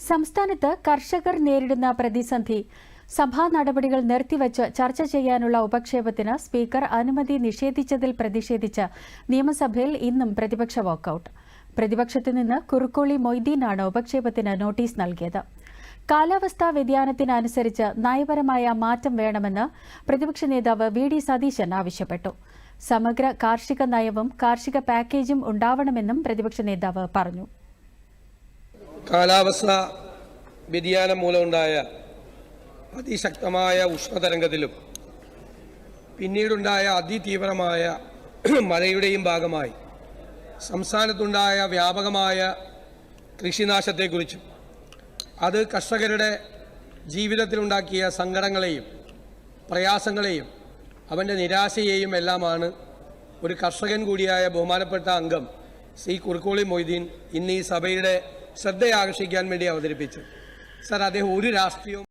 സംസ്ഥാനത്ത് കർഷകർ നേരിടുന്ന പ്രതിസന്ധി സഭാ നടപടികൾ നിർത്തിവച്ച് ചർച്ച ചെയ്യാനുള്ള ഉപക്ഷേപത്തിന് സ്പീക്കർ അനുമതി നിഷേധിച്ചതിൽ പ്രതിഷേധിച്ച് നിയമസഭയിൽ ഇന്നും പ്രതിപക്ഷ വാക്കൌട്ട്. പ്രതിപക്ഷത്തു നിന്ന് കുറുക്കോളി മൊയ്തീനാണ് ഉപക്ഷേപത്തിന് നോട്ടീസ് നൽകിയത്. കാലാവസ്ഥാ വ്യതിയാനത്തിനനുസരിച്ച് നയപരമായ മാറ്റം വേണമെന്ന് പ്രതിപക്ഷ നേതാവ് വി ഡി സതീശൻ ആവശ്യപ്പെട്ടു. സമഗ്ര കാർഷിക നയവും കാർഷിക പാക്കേജും ഉണ്ടാവണമെന്നും പ്രതിപക്ഷ നേതാവ് പറഞ്ഞു. കാലാവസ്ഥാ വ്യതിയാനം മൂലമുണ്ടായ അതിശക്തമായ ഉഷ്ണതരംഗത്തിലും പിന്നീടുണ്ടായ അതിതീവ്രമായ മഴയുടെയും ഭാഗമായി സംസ്ഥാനത്തുണ്ടായ വ്യാപകമായ കൃഷിനാശത്തെക്കുറിച്ചും അത് കർഷകരുടെ ജീവിതത്തിലുണ്ടാക്കിയ സങ്കടങ്ങളെയും പ്രയാസങ്ങളെയും അവൻ്റെ നിരാശയെയും എല്ലാമാണ് ഒരു കർഷകൻ കൂടിയായ ബഹുമാനപ്പെട്ട അംഗം ശ്രീ കുറുക്കോളി മൊയ്തീൻ ഇന്ന് ഈ സഭയുടെ ശ്രദ്ധയാകർഷിക്കാൻ വേണ്ടി അവതരിപ്പിച്ചു. സർ, അദ്ദേഹം ഒരു രാഷ്ട്രീയവും